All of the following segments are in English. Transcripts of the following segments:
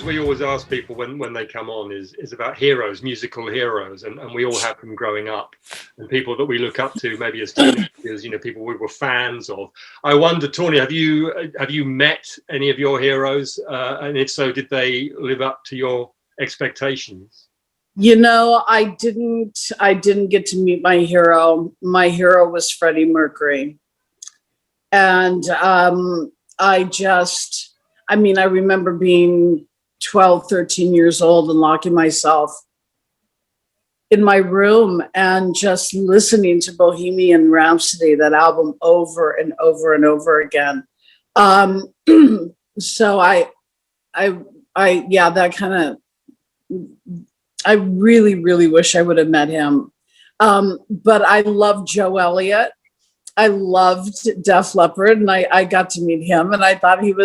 we always ask people when they come on is about heroes, musical heroes, and we all have them growing up, and people that we look up to maybe as teenagers, you know, people we were fans of. I wonder, Tawny, have you met any of your heroes, and if so, did they live up to your expectations? You know, I didn't get to meet my hero. My hero was Freddie Mercury, and I remember being 12, 13 years old and locking myself in my room and just listening to Bohemian Rhapsody, that album, over and over and over again. So I really, really wish I would have met him. But I love Joe Elliott. I loved Def Leppard, and I got to meet him, and I thought he,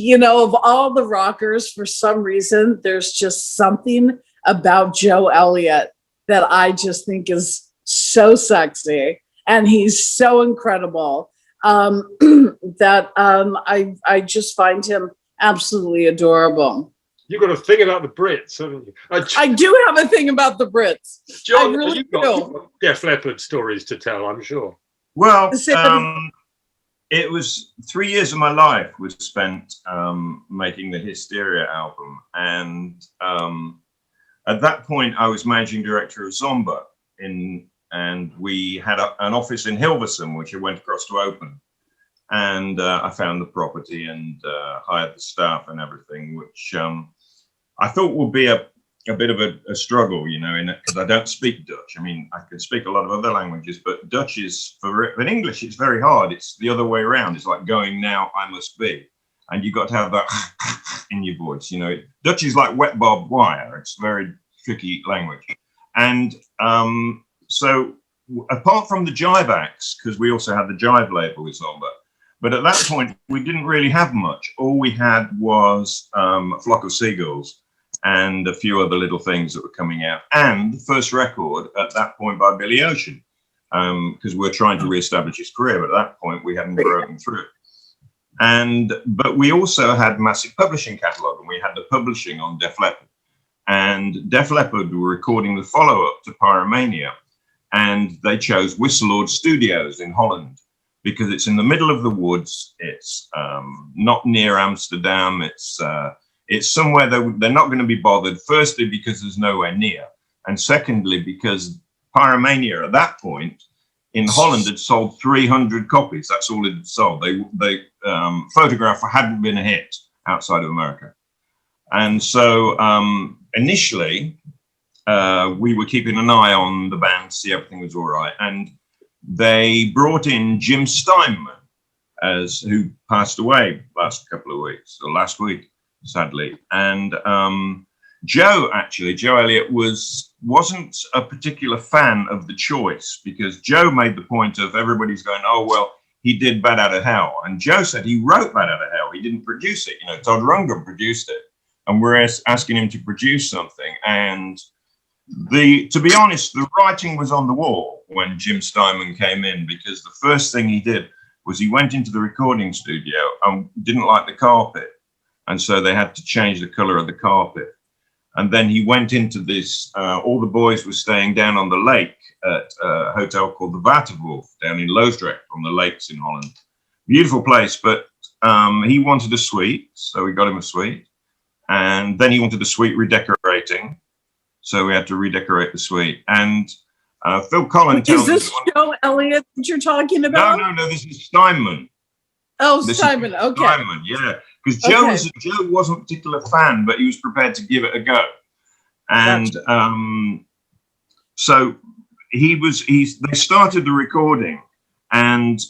you know, of all the rockers, for some reason, there's just something about Joe Elliott that I just think is so sexy, and he's so incredible, that I just find him absolutely adorable. You've got a thing about the Brits, haven't you? I do have a thing about the Brits. John, I really you've got Def Leppard stories to tell, I'm sure. Well, it was 3 years of my life was spent making the Hysteria album. And at that point, I was managing director of Zomba, and we had an office in Hilversum, which I went across to open. And I found the property and hired the staff and everything, which I thought would be a bit of a struggle, you know, because I don't speak Dutch. I mean, I can speak a lot of other languages, but Dutch is, in English, it's very hard. It's the other way around. It's like going, now I must be. And you've got to have that in your voice, you know. Dutch is like wet barbed wire. It's a very tricky language. And so apart from the Jive acts, because we also had the Jive label with Zomba, but at that point, we didn't really have much. All we had was a flock of seagulls and a few other little things that were coming out. And the first record at that point by Billy Ocean, because we're trying to reestablish his career. But at that point, we hadn't broken through. But we also had massive publishing catalog, and we had the publishing on Def Leppard. And Def Leppard were recording the follow-up to Pyromania, and they chose Whistleord Studios in Holland, because it's in the middle of the woods. It's not near Amsterdam. It's somewhere they're not going to be bothered. Firstly, because there's nowhere near, and secondly, because Pyromania at that point in Holland had sold 300 copies. That's all it had sold. They Photograph hadn't been a hit outside of America, and so initially we were keeping an eye on the band, see everything was all right, and they brought in Jim Steinman, who passed away last week, sadly. And Joe Elliott wasn't a particular fan of the choice, because Joe made the point of everybody's going, oh, well, he did Bad Out of Hell. And Joe said he wrote Bad Out of Hell. He didn't produce it. You know, Todd Rundgren produced it. And we're asking him to produce something. And to be honest, the writing was on the wall when Jim Steinman came in, because the first thing he did was he went into the recording studio and didn't like the carpet. And so they had to change the color of the carpet. And then he went into this, all the boys were staying down on the lake at a hotel called the Waterwolf down in Loosdrecht on the lakes in Holland. Beautiful place, but he wanted a suite, so we got him a suite. And then he wanted a suite redecorating, so we had to redecorate the suite. And Phil Collins tells me... Is this Joe Elliott that you're talking about? No, this is Steinman. Oh, Steinman, okay. Steinman, yeah. Because Joe wasn't a particular fan, but he was prepared to give it a go. And gotcha. So they started the recording, and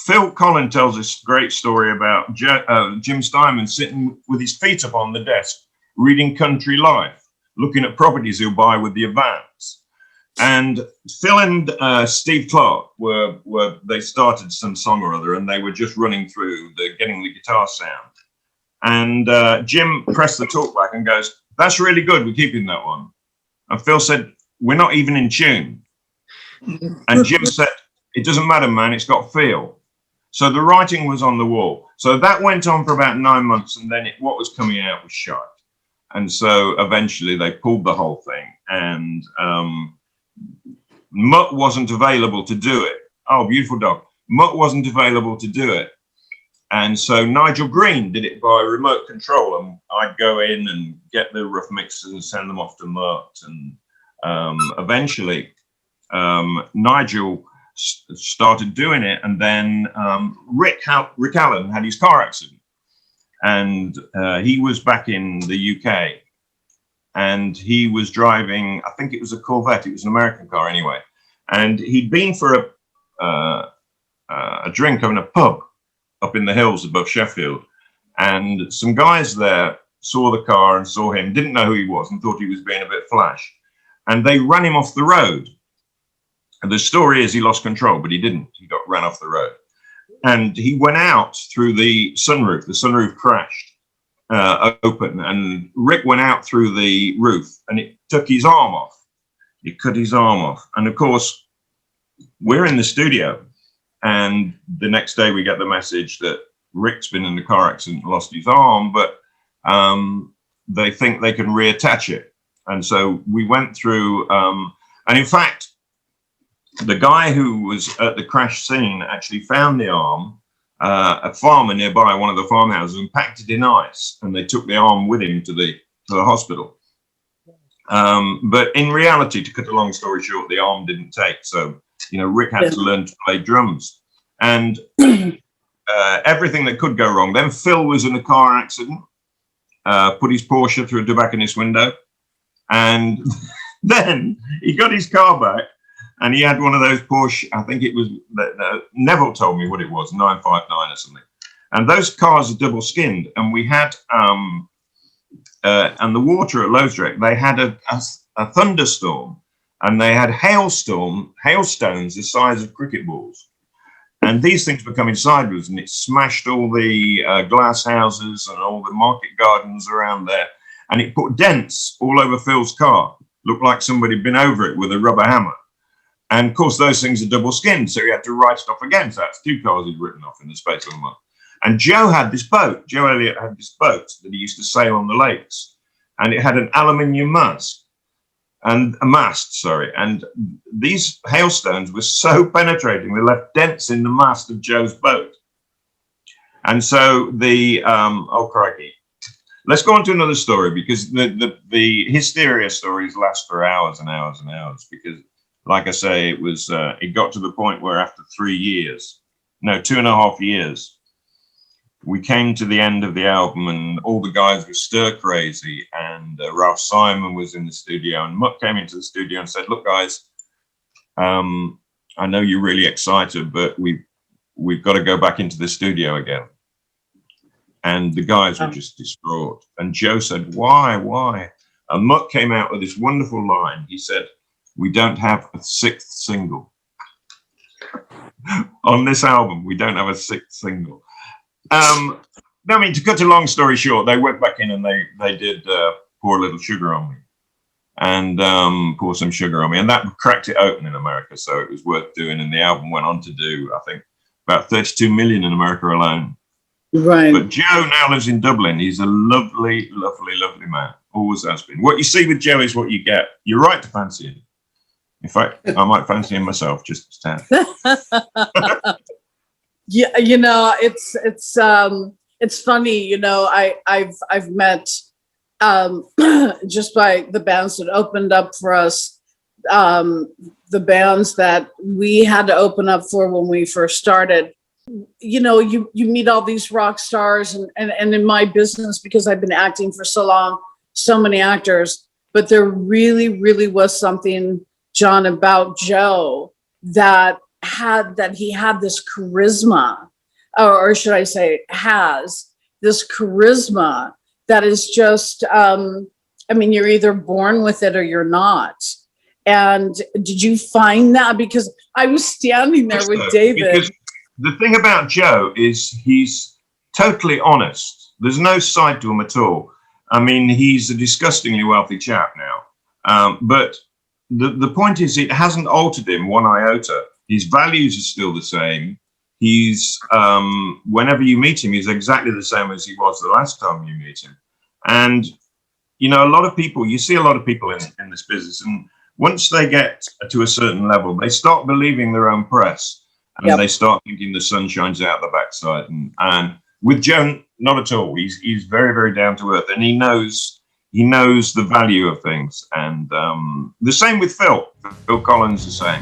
Phil Collins tells this great story about Jim Steinman sitting with his feet up on the desk, reading Country Life, looking at properties he'll buy with the advance. And Phil and Steve Clark they started some song or other, and they were just running through getting the guitar sound. And Jim pressed the talkback and goes, "That's really good, we're keeping that one." And Phil said, "We're not even in tune." And Jim said, "It doesn't matter, man, it's got feel." So the writing was on the wall. So that went on for about 9 months, and then what was coming out was shite. And so eventually they pulled the whole thing, and Mutt wasn't available to do it. Oh, beautiful dog. Mutt wasn't available to do it. And so Nigel Green did it by remote control, and I'd go in and get the rough mixes and send them off to Mutt. And eventually Nigel started doing it, and then Rick Allen had his car accident, and he was back in the UK, and he was driving, I think it was a Corvette, it was an American car anyway, and he'd been for a drink in a pub up in the hills above Sheffield, and some guys there saw the car and saw him, didn't know who he was, and thought he was being a bit flash, and they ran him off the road. And the story is he lost control, but he didn't. He got ran off the road. And he went out through the sunroof. The sunroof crashed open, and Rick went out through the roof, and it took his arm off. It cut his arm off. And of course, we're in the studio, and the next day we get the message that Rick's been in a car accident and lost his arm, but they think they can reattach it. And so we went through, and in fact, the guy who was at the crash scene actually found the arm, a farmer nearby, one of the farmhouses, and packed it in ice, and they took the arm with him to the hospital. But in reality, to cut a long story short, the arm didn't take. So, Rick had to learn to play drums, and everything that could go wrong. Then Phil was in a car accident, put his Porsche through a tobacconist window, and then he got his car back. And he had one of those Porsche, I think it was, Neville told me what it was, 959 or something. And those cars are double skinned. And we had, and the water at Lothric, they had a thunderstorm, and they had hailstones the size of cricket balls. And these things were coming sideways, and it smashed all the glass houses and all the market gardens around there. And it put dents all over Phil's car. Looked like somebody had been over it with a rubber hammer. And of course, those things are double skinned, so he had to write it off again. So that's 2 cars he'd written off in the space of a month. And Joe had this boat. Joe Elliott had this boat that he used to sail on the lakes, and it had an aluminium mast. And these hailstones were so penetrating, they left dents in the mast of Joe's boat. And so oh crikey. Let's go on to another story, because the hysteria stories last for hours and hours and hours, because like I say, it got to the point where after 2.5 years, we came to the end of the album, and all the guys were stir crazy, and Ralph Simon was in the studio, and Mutt came into the studio and said, look guys, I know you're really excited, but we've got to go back into the studio again. And the guys were just distraught. And Joe said, why? And Mutt came out with this wonderful line. He said, we don't have a 6th single. On this album, we don't have a 6th single. To cut a long story short, they went back in and they did Pour a Little Sugar on Me, and Pour Some Sugar on Me, and that cracked it open in America, so it was worth doing. And the album went on to do, I think, about 32 million in America alone. Right. But Joe now lives in Dublin. He's a lovely, lovely, lovely man. Always has been. What you see with Joe is what you get. You're right to fancy him. In fact, I might fancy him myself just to stand. Yeah, it's funny. I've met just by the bands that opened up for us, the bands that we had to open up for when we first started. You meet all these rock stars, and in my business, because I've been acting for so long, so many actors, but there really, really was something, John, about Joe that he had this charisma, or should I say has this charisma that is just, you're either born with it or you're not. And did you find that? Because I was standing there with David. Because the thing about Joe is he's totally honest. There's no side to him at all. He's a disgustingly wealthy chap now. But the point is, it hasn't altered him one iota. His values are still the same. He's whenever you meet him, he's exactly the same as he was the last time you meet him. And you know, a lot of people, you see a lot of people in this business, and once they get to a certain level, they start believing their own press, and they start thinking the sun shines out the backside. And with Joe, not at all. He's very, very down to earth, and he knows the value of things. And the same with Phil. Phil Collins the same.